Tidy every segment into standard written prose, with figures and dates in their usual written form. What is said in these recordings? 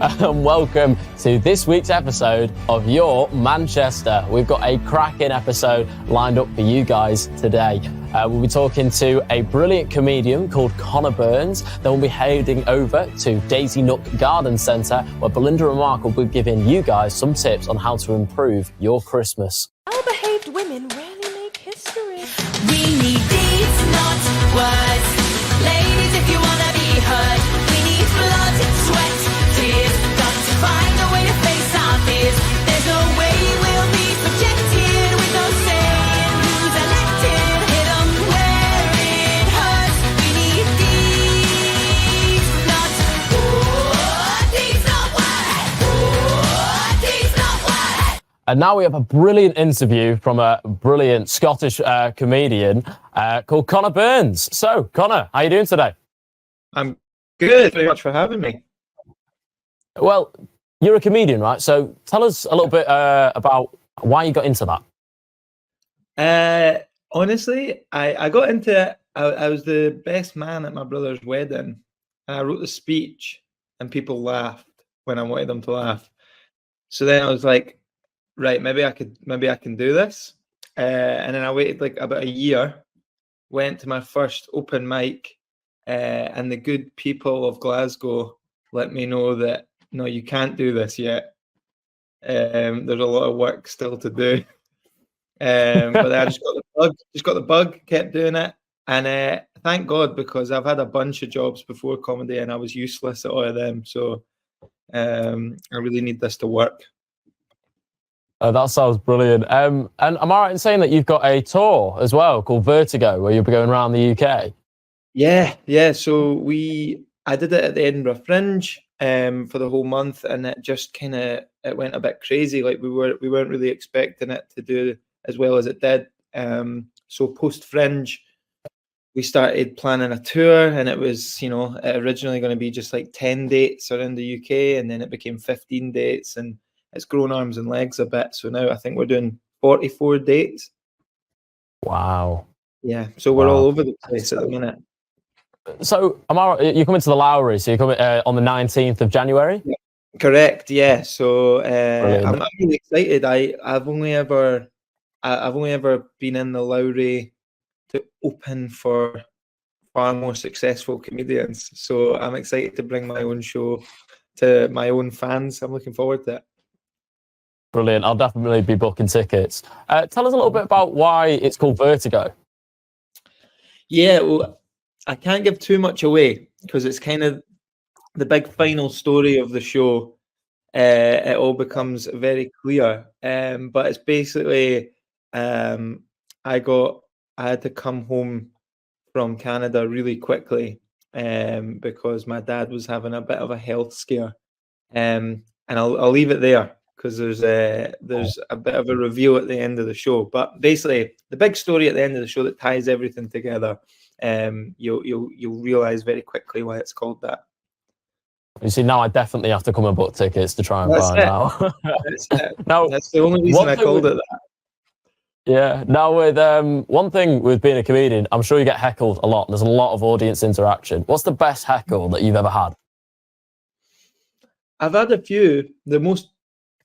and welcome to this week's episode of Your Manchester. We've got a cracking episode lined up for you guys today. We'll be talking to a brilliant comedian called Connor Burns. Then we'll be heading over to Daisy Nook Garden Centre, where Belinda and Mark will be giving you guys some tips on how to improve your Christmas. Well-behaved women rarely make history. We need deeds, not words. Ladies, if you wanna be heard, we need blood, sweat, tears. Got to find a way to face our fears. There's no way we'll be subjected with no saying who's elected. Hit 'em where it hurts. We need deeds, not deeds, not words. Deeds, not words. And now we have a brilliant interview from a brilliant Scottish comedian called Connor Burns. So, Connor, how are you doing today? I'm good. Very much for having me. Well, you're a comedian, right? So tell us a little bit about why you got into that. Honestly, I got into it. I was the best man at my brother's wedding, and I wrote the speech, and people laughed when I wanted them to laugh. So then I was like, right, maybe I can do this. And then I waited like about a year, went to my first open mic, and the good people of Glasgow let me know that no, you can't do this yet. There's a lot of work still to do. But then I just got the bug, kept doing it. And thank God, because I've had a bunch of jobs before comedy and I was useless at all of them. So I really need this to work. That sounds brilliant. And am I right in saying that you've got a tour as well called Vertigo, where you'll be going around the UK? Yeah. So I did it at the Edinburgh Fringe for the whole month, and it just it went a bit crazy. Like we weren't really expecting it to do as well as it did. So post Fringe, we started planning a tour, and it was originally going to be just like 10 dates around the UK, and then it became 15 dates, and it's grown arms and legs a bit. So now I think we're doing 44 dates. Wow. Yeah. So we're all over the place at the minute. So you're coming to the Lowry, so you're coming on the 19th of January? Yeah, correct, yeah. So I'm really excited. I've only ever been in the Lowry to open for far more successful comedians. So I'm excited to bring my own show to my own fans. I'm looking forward to it. Brilliant. I'll definitely be booking tickets. Tell us a little bit about why it's called Vertigo. Yeah, well, I can't give too much away because it's kind of the big final story of the show. It all becomes very clear. But it's basically I had to come home from Canada really quickly because my dad was having a bit of a health scare. And I'll leave it there because there's a bit of a reveal at the end of the show. But basically, the big story at the end of the show that ties everything together. You'll realize very quickly why it's called that. You see, now I definitely have to come and book tickets to try and find out. That's the only reason I called it that. Yeah. Now, with one thing with being a comedian, I'm sure you get heckled a lot. There's a lot of audience interaction. What's the best heckle that you've ever had? I've had a few. The most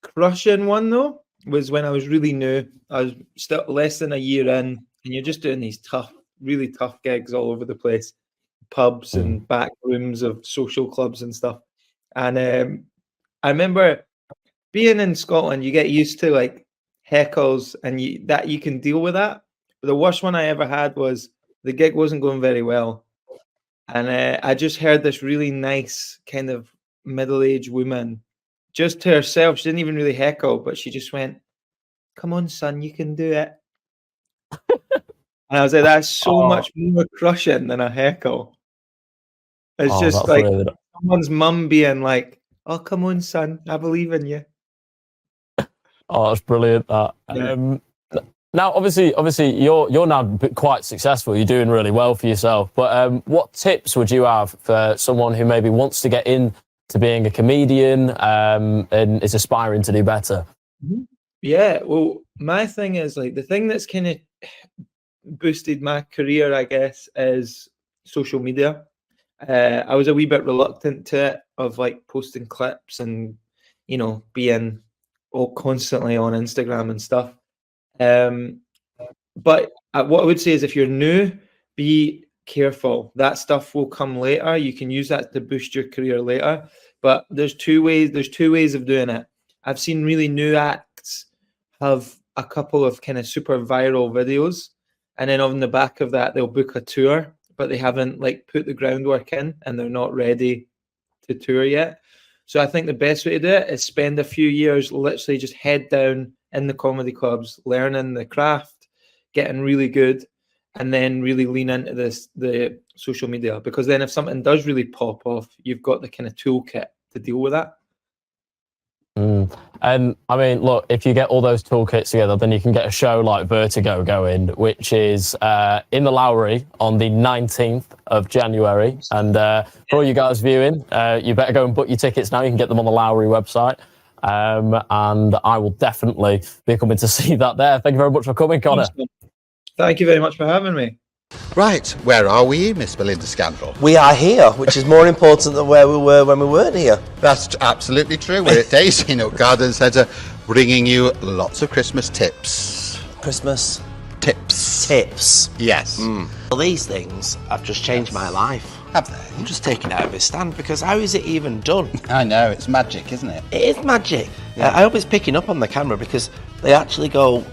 crushing one though was when I was really new. I was still less than a year in, and you're just doing these really tough gigs all over the place, pubs and back rooms of social clubs and stuff. And I remember being in Scotland, you get used to like heckles and you can deal with that. But the worst one I ever had was the gig wasn't going very well. And I just heard this really nice kind of middle-aged woman just to herself. She didn't even really heckle, but she just went, "Come on, son, you can do it." And I was like, that's so much more crushing than a heckle. It's just like someone's mum being like, "Oh, come on, son, I believe in you." Oh, that's brilliant. Yeah. Now, obviously, you're now quite successful. You're doing really well for yourself. But what tips would you have for someone who maybe wants to get into being a comedian and is aspiring to do better? Yeah, well, my thing is like the thing that's kind of boosted my career, I guess, is social media. I was a wee bit reluctant to it, of like posting clips and, you know, being all constantly on Instagram and stuff. But what I would say is, if you're new, be careful. That stuff will come later. You can use that to boost your career later. But there's two ways of doing it. I've seen really new acts have a couple of kind of super viral videos, and then on the back of that they'll book a tour, but they haven't like put the groundwork in and they're not ready to tour yet. So I think the best way to do it is spend a few years literally just head down in the comedy clubs, learning the craft, getting really good, and then really lean into the social media, because then if something does really pop off, you've got the kind of toolkit to deal with that. And I mean, look, if you get all those toolkits together, then you can get a show like Vertigo going, which is in the Lowry on the 19th of January. And for all you guys viewing, you better go and book your tickets now. You can get them on the Lowry website. And I will definitely be coming to see that there. Thank you very much for coming, Connor. Thank you very much for having me. Right, where are we, Miss Belinda Scandal? We are here, which is more important than where we were when we weren't here. That's absolutely true. We're at Daisy Nook Garden Centre, bringing you lots of Christmas tips. Christmas Tips. tips. Yes. Well, these things have just changed my life. Have they? I'm just taking it out of his stand, because how is it even done? I know, it's magic, isn't it? It is magic. I hope it's picking up on the camera, because they actually go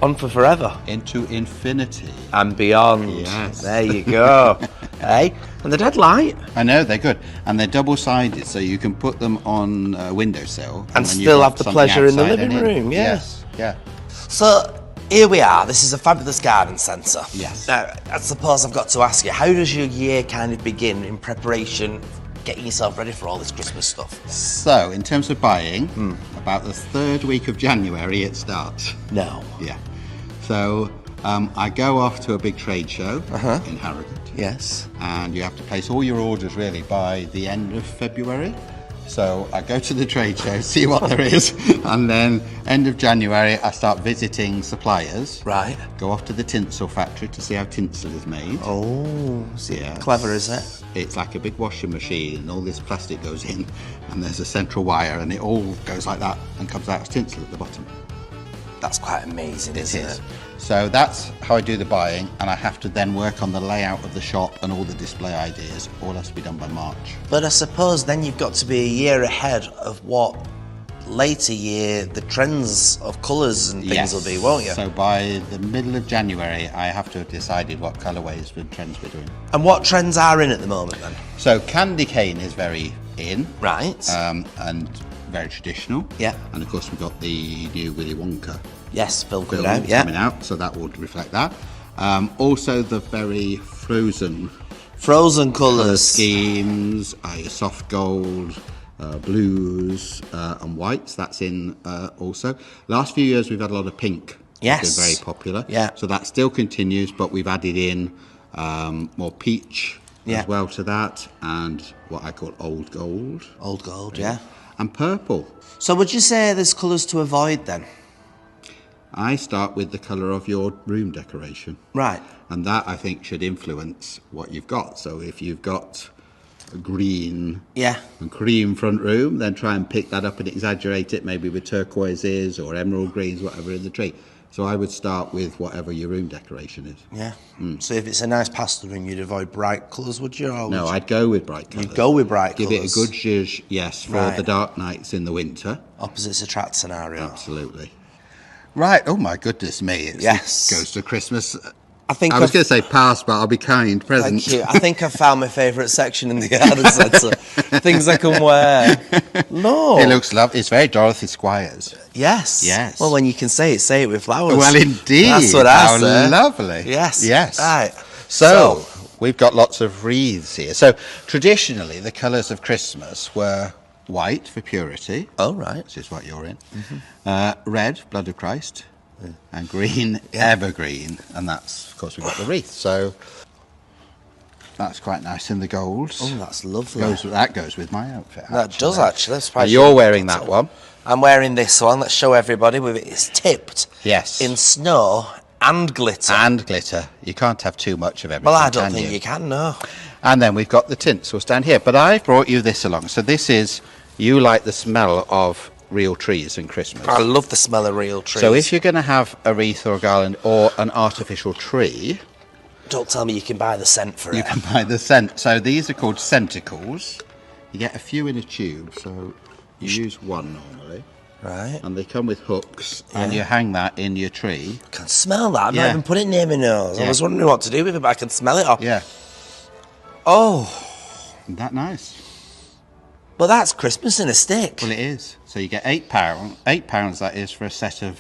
on for forever. Into infinity. And beyond. Yes. There you go. Hey? And they're dead light. I know, they're good. And they're double-sided, so you can put them on a windowsill. And then still you've have got the something pleasure in the outside living and in. room, Yes, yeah. So, here we are. This is a fabulous garden centre. Yes. Now, I suppose I've got to ask you, how does your year kind of begin in preparation, getting yourself ready for all this Christmas stuff? So, in terms of buying, about the third week of January it starts. No. Yeah. So, I go off to a big trade show in Harrogate. Yes. And you have to place all your orders really by the end of February. So I go to the trade show, see what there is, and then end of January I start visiting suppliers. Right. Go off to the tinsel factory to see how tinsel is made. Oh, Yes. clever, is it? It's like a big washing machine, and all this plastic goes in, and there's a central wire, and it all goes like that and comes out as tinsel at the bottom. That's quite amazing, isn't it? So that's how I do the buying, and I have to then work on the layout of the shop and all the display ideas. All has to be done by March. But I suppose then you've got to be a year ahead of what later year the trends of colours and things will be, won't you? So by the middle of January, I have to have decided what colourways and trends we're doing. And what trends are in at the moment then? So candy cane is very in. Right. And very traditional. Yeah. And of course we've got the new Willy Wonka Yes, film film coming out, yeah. coming out, so that would reflect that. Also the very frozen Frozen colour colours. schemes, soft gold, blues and whites, that's in also. Last few years we've had a lot of pink. Yes. It's been very popular. Yeah. So that still continues, but we've added in more peach Yeah. as well to that, and what I call old gold. Old gold, yeah. And purple. So would you say there's colours to avoid then? I start with the colour of your room decoration. Right. And that, I think, should influence what you've got. So if you've got a green Yeah. and cream front room, then try and pick that up and exaggerate it, maybe with turquoises or emerald greens, whatever in the tree. So I would start with whatever your room decoration is. Yeah. So if it's a nice pastel room, you'd avoid bright colours, would you? Or No, would I'd go with bright colours. You'd go with bright Give colours. it a good zhuzh, yes, for Right. the dark nights in the winter. Opposites attract scenario. Absolutely. Right, oh my goodness me. It Yes. goes to Christmas. I think I was I've- going to say past, but I'll be kind, present. Thank you. I think I found my favourite section in the garden centre. Things I can wear. No. It looks lovely. It's very Dorothy Squires. Yes. Yes. Well, when you can say it with flowers. Well, indeed. That's what I How say. lovely. Yes. Yes. Right. So, we've got lots of wreaths here. So, traditionally, the colours of Christmas were white for purity, Oh, right. which is what you're in, red, blood of Christ, and green, evergreen. And that's, of course, we've got the wreath. So, that's quite nice in the golds. Oh, that's lovely. That goes with my outfit. That does actually. I'm Now, surprised you're you- wearing that one. I'm wearing this one. Let's show everybody. It's tipped Yes. in snow and glitter. And glitter. You can't have too much of everything. Well, I don't can think you can, no. And then we've got the tinsels down here. But I brought you this along. So this is, you like the smell of real trees in Christmas. I love the smell of real trees. So if you're going to have a wreath or a garland or an artificial tree... Don't tell me you can buy the scent for it. You can buy the scent. So these are called scenticles. You get a few in a tube, so you use one normally. Right. And they come with hooks, and you hang that in your tree. I can smell that. I've Yeah. not even put it near my nose. I Yeah. was wondering what to do with it, but I can smell it off. Yeah. Oh, Isn't that nice? well, that's Christmas in a stick. Well, it is. So you get £8. £8, that is, for a set of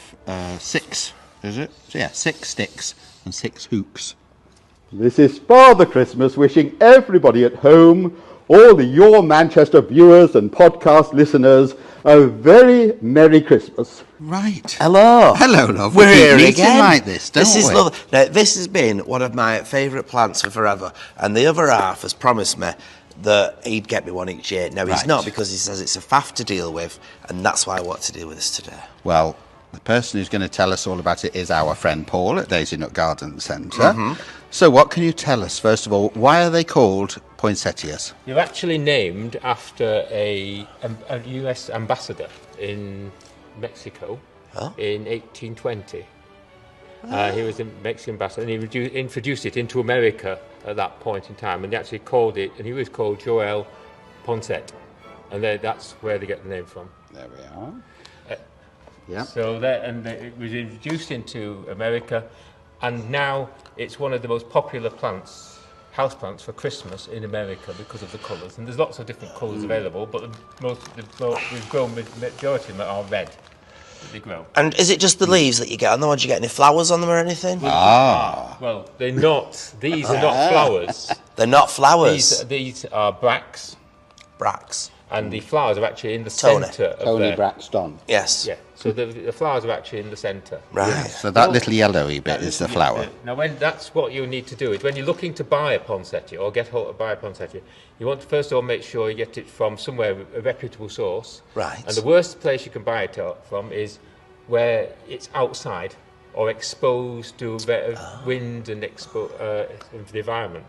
6, is it? So yeah, 6 sticks and 6 hooks. This is Father Christmas wishing everybody at home, all the Your Manchester viewers and podcast listeners, a very Merry Christmas. Right. Hello. Hello, love. We're We keep here meeting again. like this, don't This is we? lovely. Now, this has been one of my favourite plants for forever, and the other half has promised me that he'd get me one each year. Now, he's Right. not, because he says it's a faff to deal with, and that's why I want to deal with this today. Well, the person who's going to tell us all about it is our friend Paul at Daisy Nook Garden Centre. So what can you tell us, first of all, why are they called poinsettias? They're actually named after a US ambassador in Mexico in 1820. He was a Mexican ambassador, and he introduced it into America at that point in time, and they actually called it, and he was called Joel Poncet, and that's where they get the name from. There we are. Yeah. So it was introduced into America, and now it's one of the most popular houseplants for Christmas in America because of the colours. And there's lots of different colours available, but we've grown majority of them are red. That they grow. And is it just the leaves that you get on them, or do you get any flowers on them or anything? Well, they're not. These are not flowers. They're not flowers. These are bracts, Bracts. and the flowers are actually in the Tony. centre of Tony there. Braxton. Yes. Yeah. So the flowers are actually in the centre. Right. So that little yellowy bit is the flower. Now, that's what you need to do is when you're looking to buy a poinsettia or buy a poinsettia, you want to first of all make sure you get it from somewhere, a reputable source. Right. And the worst place you can buy it from is where it's outside or exposed to a bit of wind and the environment.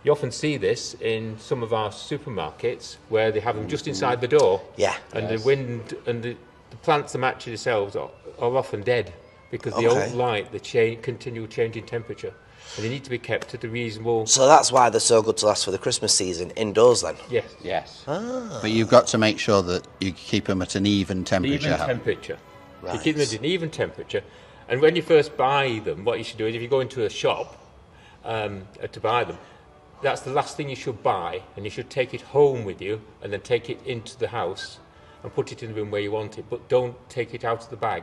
You often see this in some of our supermarkets where they have them just inside the door. Yeah. And the wind and the plants them actually themselves are often dead because they Okay. don't like the continual change in temperature. And they need to be kept at a reasonable... So that's why they're so good to last for the Christmas season indoors then? Yes. Yes. But you've got to make sure that you keep them at an even temperature. Even temperature. Right. You keep them at an even temperature. And when you first buy them, what you should do is if you go into a shop to buy them, that's the last thing you should buy, and you should take it home with you and then take it into the house and put it in the room where you want it, but don't take it out of the bag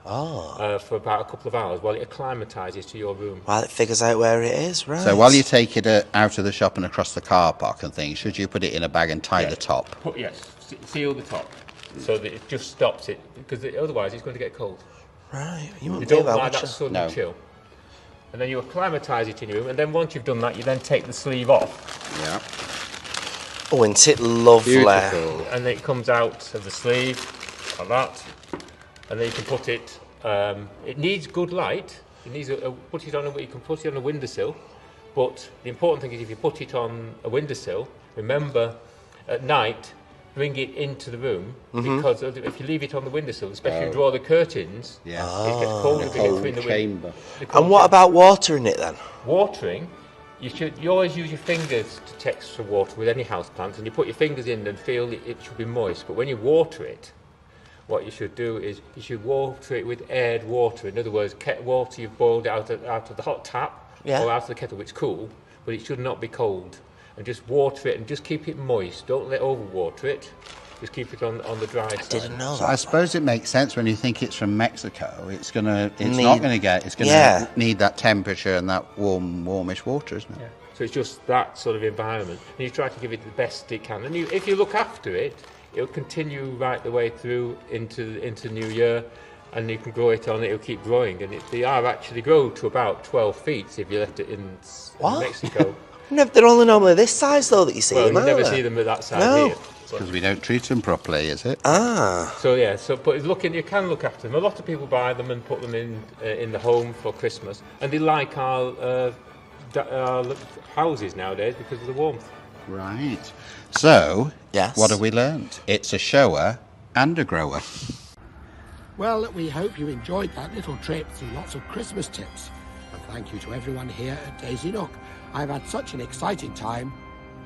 for about a couple of hours while it acclimatises to your room. While it figures out where it is, right. So while you take it out of the shop and across the car park and things, should you put it in a bag and tie the top? Seal the top so that it just stops it, because otherwise it's going to get cold. Right, you They wouldn't be don't able like to... that sudden No. chill. And then you acclimatise it in your room, and then once you've done that, you then take the sleeve off, Yeah. Oh, isn't it lovely? Beautiful. and then it comes out of the sleeve like that, and then you can put it. It needs good light. It needs you can put it on a windowsill, but the important thing is if you put it on a windowsill, remember at night bring it into the room, because if you leave it on the windowsill, especially if you draw the curtains, Yeah. it gets colder between the chamber. And what about watering it then? watering? You always use your fingers to texture water with any house plant, and you put your fingers in and feel it should be moist. But when you water it, what you should do is you should water it with aired water. In other words, water you've boiled out of the hot tap or out of the kettle, which is cool, but it should not be cold. And just water it and just keep it moist. Don't let over water it. Just keep it on the dry side. I didn't know So that. I suppose it makes sense when you think it's from Mexico. It's Need- not going to Yeah. need that temperature and that warmish water, isn't it? Yeah. So it's just that sort of environment, and you try to give it the best it can. And if you look after it, it'll continue right the way through into New Year, and you can grow it on. It'll keep growing, and they are actually grow to about 12 feet if you left it in Mexico. They're only normally this size though that you see Well, them, you aren't never they? see them at that size No. here. Because we don't treat them properly, is it? But you can look after them. A lot of people buy them and put them in the home for Christmas, and they like our houses nowadays because of the warmth. Right. So, Yes. what have we learned? It's a shower and a grower. Well, we hope you enjoyed that little trip through lots of Christmas tips. And thank you to everyone here at Daisy Nook. I've had such an exciting time,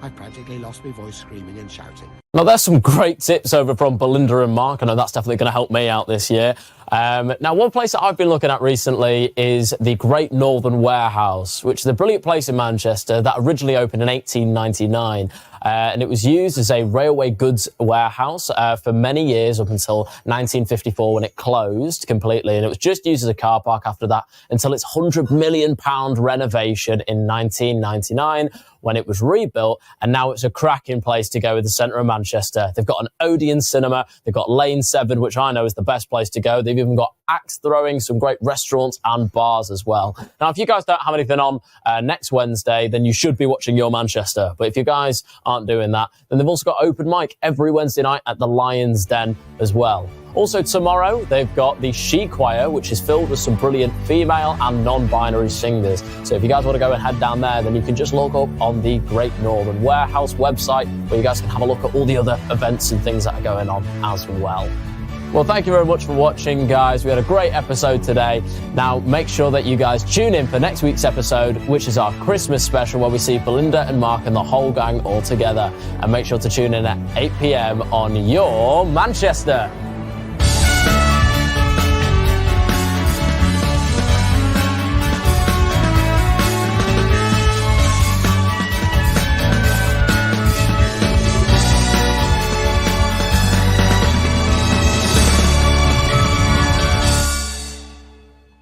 I've practically lost my voice screaming and shouting. Now, there's some great tips over from Belinda and Mark. I know that's definitely going to help me out this year. Now, one place that I've been looking at recently is the Great Northern Warehouse, which is a brilliant place in Manchester that originally opened in 1899. And it was used as a railway goods warehouse for many years up until 1954 when it closed completely. And it was just used as a car park after that until its £100 million renovation in 1999 when it was rebuilt. And now it's a cracking place to go in the centre of Manchester. They've got an Odeon cinema. They've got Lane 7, which I know is the best place to go. They've even got axe throwing, some great restaurants and bars as well. Now, if you guys don't have anything on next Wednesday, then you should be watching Your Manchester. But if you guys aren't doing that, then they've also got open mic every Wednesday night at the Lion's Den as well. Also tomorrow, they've got the She Choir, which is filled with some brilliant female and non-binary singers. So if you guys want to go and head down there, then you can just look up on the Great Northern Warehouse website where you guys can have a look at all the other events and things that are going on as well. Well, thank you very much for watching, guys. We had a great episode today. Now, make sure that you guys tune in for next week's episode, which is our Christmas special, where we see Belinda and Mark and the whole gang all together. And make sure to tune in at 8 p.m. on Your Manchester.